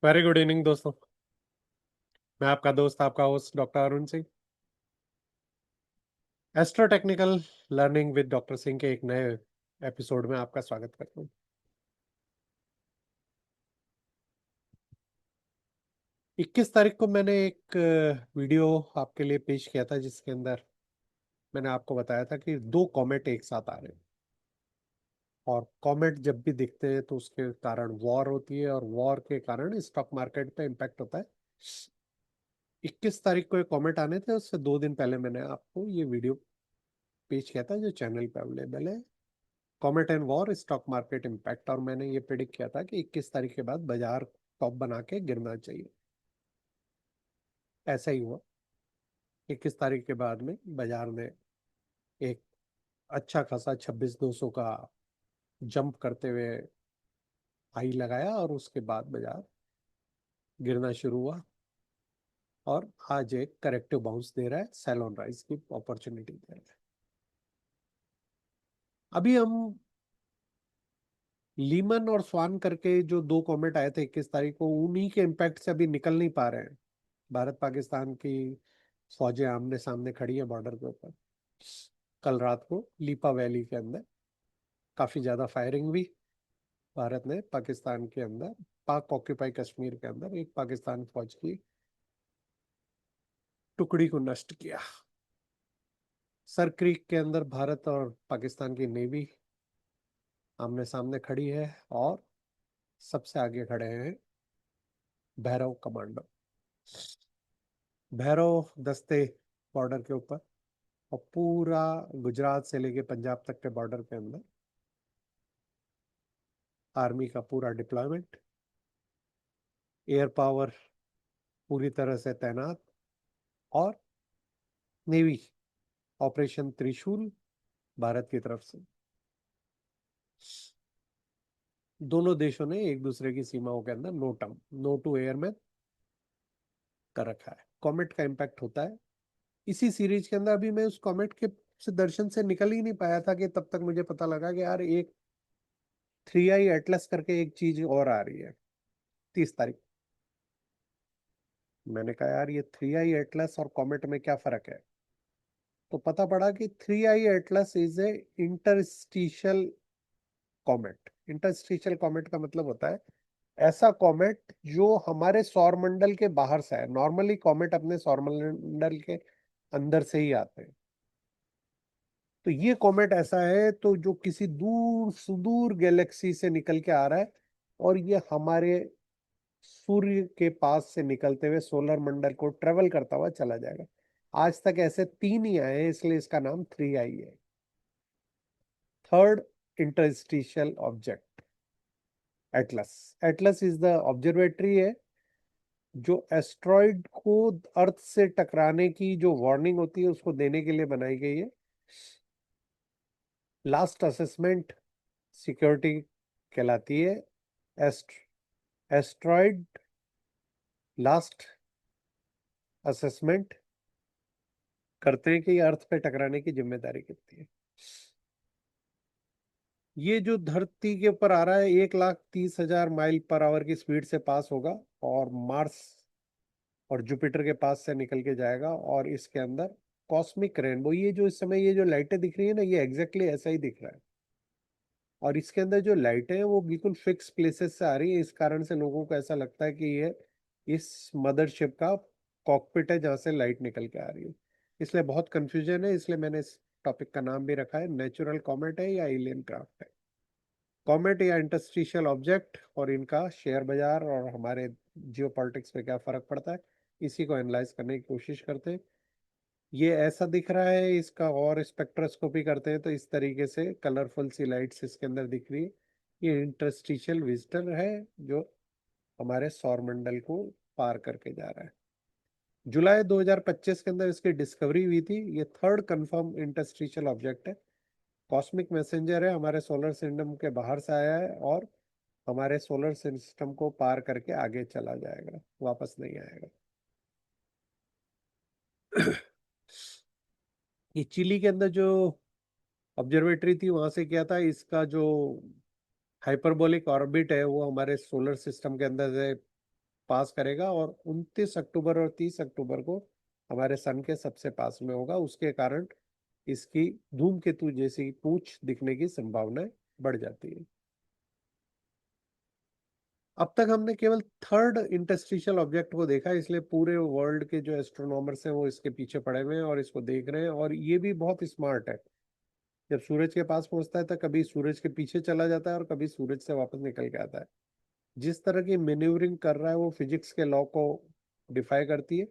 Very good evening दोस्तों। मैं आपका दोस्त आपका host doctor Arun Singh, astro technical learning with doctor Singh के एक नए एपिसोड में आपका स्वागत करता हूँ। 21 तारीख को मैंने एक वीडियो आपके लिए पेश किया था, जिसके अंदर मैंने आपको बताया था कि दो कॉमेट एक साथ आ रहे हैं, और कॉमेट जब भी दिखते हैं तो उसके कारण वॉर होती है, और वॉर के कारण स्टॉक मार्केट पे इम्पैक्ट होता है। 21 तारीख को एक कॉमेट आने थे, उससे 2 दिन पहले मैंने आपको ये वीडियो पेश किया था जो चैनल पे अवेलेबल है, comet and war stock market impact. और मैंने ये प्रिडिक्ट किया था कि 21 तारीख के बाद बाजार टॉप बना के गिरना चाहिए। ऐसा ही हुआ। 21 तारीख के बाद में बाजार ने एक अच्छा खासा 26,200 का जंप करते हुए हाई लगाया, और उसके बाद बाजार गिरना शुरू हुआ, और आज एक करेक्टिव बाउंस दे रहा है, सेल ऑन राइज की अपॉर्चुनिटी दे रहा है। अभी हम लीमन और स्वान करके जो दो कॉमेट आए थे 21 तारीख को, उन्हीं के इम्पैक्ट से अभी निकल नहीं पा रहे हैं। भारत पाकिस्तान की फौजें आमने सामने खड़ी है बॉर्डर के ऊपर। कल रात को लीपा वैली के अंदर काफी ज्यादा फायरिंग हुई। भारत ने पाकिस्तान के अंदर, पाक ऑक्यूपाई कश्मीर के अंदर एक पाकिस्तान फौज की टुकड़ी को नष्ट किया। सर क्रीक के अंदर भारत और पाकिस्तान की नेवी आमने सामने खड़ी है, और सबसे आगे खड़े हैं भैरव कमांडो। भैरव दस्ते बॉर्डर के ऊपर, और पूरा गुजरात से लेके पंजाब तक के बॉर्डर के अंदर आर्मी का पूरा डिप्लॉयमेंट, एयर पावर पूरी तरह से तैनात, और नेवी ऑपरेशन त्रिशूल भारत की तरफ से। दोनों देशों ने एक दूसरे की सीमाओं के अंदर नो टू एयर में कर रखा है। कॉमेट का इम्पैक्ट होता है इसी सीरीज के अंदर। अभी मैं उस कॉमेट के से दर्शन से निकल ही नहीं पाया था कि तब तक मुझे पता लगा कि यार एक 3i एटलस करके एक चीज और आ रही है 30 तारीख। मैंने कहा यार ये 3i एटलस और कॉमेट में क्या फर्क है, तो पता पड़ा कि 3i Atlas is a interstitial comet. Interstitial comet का मतलब होता है ऐसा कॉमेट जो हमारे सौर मंडल के बाहर से है। नॉर्मली कॉमेट अपने सौर मंडल के अंदर से ही आते हैं, तो ये कॉमेट ऐसा है तो जो किसी दूर सुदूर गैलेक्सी से निकल के आ रहा है, और ये हमारे सूर्य के पास से निकलते हुए सोलर मंडल को ट्रेवल करता हुआ चला जाएगा। आज तक ऐसे 3 ही आए हैं, इसलिए इसका नाम 3i है, third interstitial object. Atlas, Atlas is the observatory है जो एस्ट्रॉइड को अर्थ से टकराने की जो वार्निंग होती है उसको देने के लिए बनाई गई है। लास्ट असेसमेंट सिक्योरिटी कहलाती है। एस्ट्रॉइड लास्ट असेसमेंट करते हैं कि अर्थ पे टकराने की जिम्मेदारी कितनी है। ये जो धरती के ऊपर आ रहा है 1,30,000 माइल पर आवर की स्पीड से पास होगा, और मार्स और जुपिटर के पास से निकल के जाएगा, और इसके अंदर कॉस्मिक रेनबो, ये जो इस समय ये जो लाइटें दिख रही है ना, ये एग्जैक्टली ऐसा ही दिख रहा है। और इसके अंदर जो लाइटें हैं वो बिल्कुल फिक्स प्लेसेस से आ रही है, इस कारण से लोगों को ऐसा लगता है कि ये इस मदरशिप का कॉकपिट है जहाँ से लाइट निकल के आ रही है। इसलिए बहुत कंफ्यूजन है, इसलिए मैंने इस टॉपिक का नाम भी रखा है नेचुरल कॉमेट है या एलियन क्राफ्ट है। कॉमेट या इंटरस्टिशियल ऑब्जेक्ट और इनका शेयर बाजार और हमारे जियो पॉलिटिक्स पे क्या फर्क पड़ता है, इसी को एनालाइज करने की कोशिश करते हैं। ये ऐसा दिख रहा है, इसका और स्पेक्ट्रोस्कोपी करते हैं तो इस तरीके से कलरफुल सी लाइट्स इसके अंदर दिख रही है। ये इंटरस्टिशियल विजिटर है जो हमारे सौर मंडल को पार करके जा रहा है। जुलाई 2025 के अंदर इसकी डिस्कवरी हुई थी। ये थर्ड कंफर्म इंटरस्टिशियल ऑब्जेक्ट है। कॉस्मिक मैसेंजर है, हमारे सोलर सिस्टम के बाहर से आया है, और हमारे सोलर सिस्टम को पार करके आगे चला जाएगा, वापस नहीं आएगा। ये चिली के अंदर जो ऑब्जर्वेटरी थी वहां से क्या था, इसका जो हाइपरबोलिक ऑर्बिट है वो हमारे सोलर सिस्टम के अंदर से पास करेगा और 29 अक्टूबर और 30 अक्टूबर को हमारे सन के सबसे पास में होगा। उसके कारण इसकी धूमकेतु जैसी पूंछ दिखने की संभावना बढ़ जाती है। अब तक हमने केवल थर्ड इंटरस्टिशियल ऑब्जेक्ट को देखा, इसलिए पूरे वर्ल्ड के जो एस्ट्रोनॉमर्स हैं वो इसके पीछे पड़े हुए हैं और इसको देख रहे हैं। और ये भी बहुत स्मार्ट है, जब सूरज के पास पहुंचता है तो कभी सूरज के पीछे चला जाता है और कभी सूरज से वापस निकल के आता है। जिस तरह की मैन्यूवरिंग कर रहा है वो फिजिक्स के लॉ को डिफाई करती है।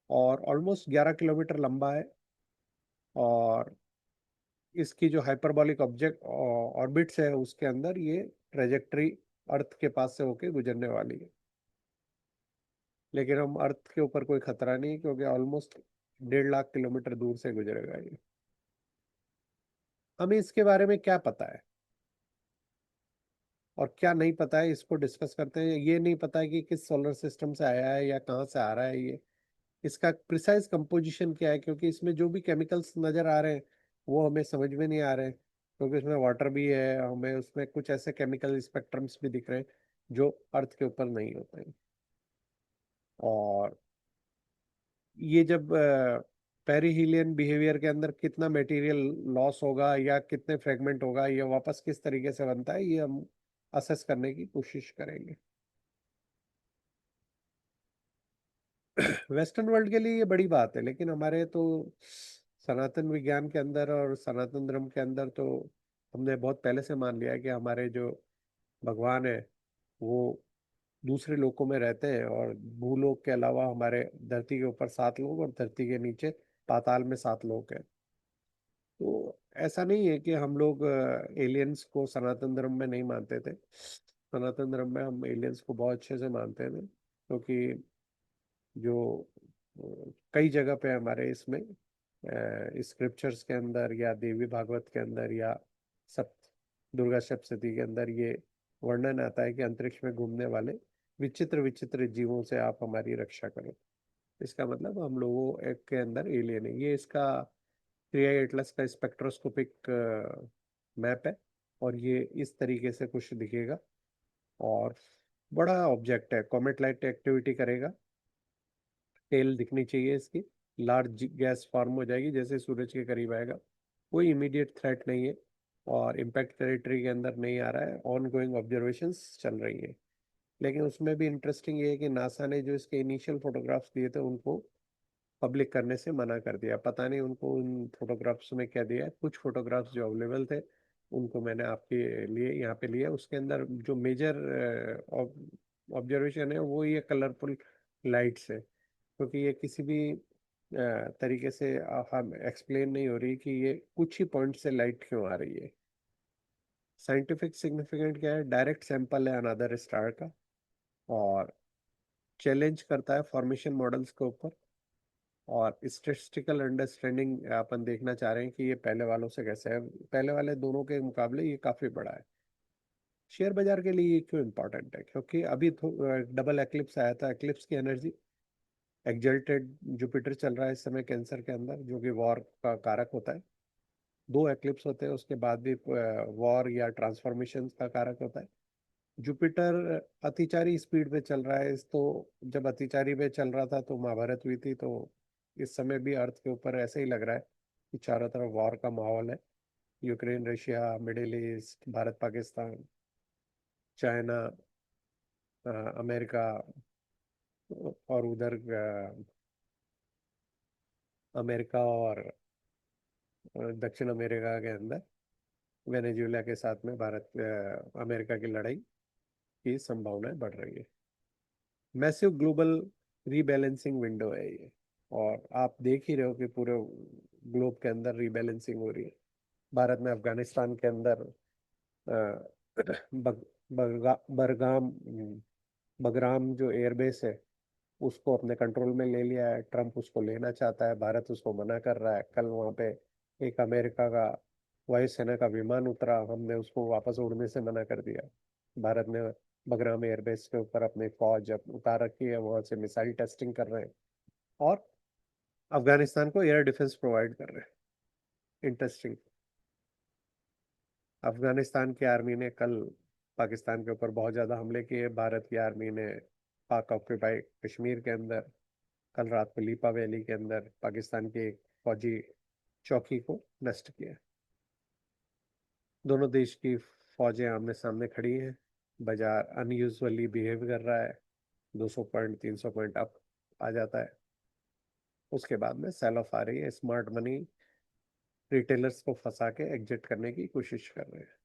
और ऑलमोस्ट 11 किलोमीटर लंबा है और इसकी जो हाइपरबॉलिक ऑब्जेक्ट ऑर्बिट्स है उसके अंदर ये ट्रेजेक्टरी अर्थ के पास से होके गुजरने वाली है। लेकिन हम अर्थ के ऊपर कोई खतरा नहीं, क्योंकि ऑलमोस्ट 1.5 लाख किलोमीटर दूर से गुजरेगा ये। हमें इसके बारे में क्या पता है और क्या नहीं पता है, इसको डिस्कस करते हैं। ये नहीं पता है कि किस सोलर सिस्टम से आया है या कहाँ से आ रहा है ये, इसका प्रिसाइज कंपोजिशन क्या है, क्योंकि इसमें जो भी केमिकल्स नजर आ रहे हैं वो हमें समझ में नहीं आ रहे हैं। क्योंकि उसमें वाटर भी है, हमें उसमें कुछ ऐसे केमिकल स्पेक्ट्रम्स भी दिख रहे हैं जो अर्थ के ऊपर नहीं होते हैं। और ये जब पेरिहीलियन बिहेवियर के अंदर कितना मटेरियल लॉस होगा या कितने फ्रेगमेंट होगा, ये वापस किस तरीके से बनता है, ये हम असेस करने की कोशिश करेंगे। वेस्टर्न वर्ल्ड के लिए ये बड़ी बात है, लेकिन हमारे तो सनातन विज्ञान के अंदर और सनातन धर्म के अंदर तो हमने बहुत पहले से मान लिया है कि हमारे जो भगवान है वो दूसरे लोकों में रहते हैं और भूलोक के अलावा हमारे धरती के ऊपर 7 लोक और धरती के नीचे पाताल में 7 लोक हैं। तो ऐसा नहीं है कि हम लोग एलियंस को सनातन धर्म में नहीं मानते थे। सनातन धर्म में हम एलियंस को बहुत अच्छे से मानते थे, क्योंकि जो कई जगह पे हमारे इसमें स्क्रिप्चर्स के अंदर या देवी भागवत के अंदर या सप्त दुर्गा सप्तशती के अंदर ये वर्णन आता है कि अंतरिक्ष में घूमने वाले विचित्र विचित्र जीवों से आप हमारी रक्षा करो। इसका मतलब हम लोगों एक के अंदर एलियन है। ये इसका 3i एटलस का स्पेक्ट्रोस्कोपिक मैप है और ये इस तरीके से कुछ दिखेगा। और बड़ा ऑब्जेक्ट है, कॉमेट लाइट एक्टिविटी करेगा, टेल दिखनी चाहिए इसकी, लार्ज गैस फॉर्म हो जाएगी जैसे सूरज के करीब आएगा। कोई इमीडिएट थ्रेट नहीं है और इम्पैक्ट टेरिटरी के अंदर नहीं आ रहा है, ऑन गोइंग ऑब्जर्वेशंस चल रही है। लेकिन उसमें भी इंटरेस्टिंग ये है कि नासा ने जो इसके इनिशियल फोटोग्राफ्स दिए थे उनको पब्लिक करने से मना कर दिया। पता नहीं उनको उन फोटोग्राफ्स में क्या दिया है। कुछ फोटोग्राफ्स जो अवेलेबल थे उनको मैंने आपके लिए यहाँ पे लिया। उसके अंदर जो मेजर ऑब्जर्वेशन है वो ये कलरफुल लाइट्स है, क्योंकि ये किसी भी तरीके से हम एक्सप्लेन नहीं हो रही कि ये कुछ ही पॉइंट से लाइट क्यों आ रही है। साइंटिफिक सिग्निफिकेंट क्या है, डायरेक्ट सैंपल है अनदर स्टार का और चैलेंज करता है फॉर्मेशन मॉडल्स के ऊपर। और स्टेटिस्टिकल अंडरस्टैंडिंग अपन देखना चाह रहे हैं कि ये पहले वालों से कैसे है। पहले वाले दोनों के मुकाबले ये काफी बड़ा है। शेयर बाजार के लिए ये क्यों इम्पोर्टेंट है, क्योंकि अभी डबल एक्लिप्स आया था। एक्लिप्स की एनर्जी, एक्सल्टेड जुपिटर चल रहा है इस समय कैंसर के अंदर, जो कि वॉर का कारक होता है। 2 एक्लिप्स होते हैं उसके बाद भी वॉर या ट्रांसफॉर्मेशन का कारक होता है। जुपिटर अतिचारी स्पीड पे चल रहा है। इस तो जब अतिचारी पे चल रहा था तो महाभारत हुई थी, तो इस समय भी अर्थ के ऊपर ऐसे ही लग रहा है कि चारों तरफ वॉर का माहौल है। Ukraine, Russia, middle east, Bharat Pakistan, China, America और उधर अमेरिका और दक्षिण अमेरिका के अंदर वेनेजुएला के साथ में भारत अमेरिका की लड़ाई की संभावनाएं बढ़ रही है। मैसिव ग्लोबल रीबैलेंसिंग विंडो है ये। और आप देख ही रहे हो कि पूरे ग्लोब के अंदर रीबैलेंसिंग हो रही है। भारत में अफगानिस्तान के अंदर बग, बरगाम बगराम जो एयरबेस है उसको अपने कंट्रोल में ले लिया है। ट्रम्प उसको लेना चाहता है, भारत उसको मना कर रहा है। कल वहाँ पे एक अमेरिका का वायुसेना का विमान उतरा, हमने उसको वापस उड़ने से मना कर दिया। भारत ने बगराम एयरबेस के ऊपर अपनी फौज उतार रखी है, वहां से मिसाइल टेस्टिंग कर रहे हैं और अफगानिस्तान को एयर डिफेंस प्रोवाइड कर रहे हैं। इंटरेस्टिंग। अफगानिस्तान की आर्मी ने कल पाकिस्तान के ऊपर बहुत ज्यादा हमले किए, भारत की आर्मी ने पाक ऑक्यूपाई कश्मीर के अंदर कल रात को लीपा वैली के अंदर पाकिस्तान की एक फौजी चौकी को नष्ट किया। दोनों देश की फौजें आमने सामने खड़ी हैं। बाजार अनयूजुअली बिहेव कर रहा है, 200 पॉइंट 300 पॉइंट अप आ जाता है। उसके बाद में सेल ऑफ आ रही है, स्मार्ट मनी रिटेलर्स को फंसा के एग्जिट करने की कोशिश कर रहे हैं।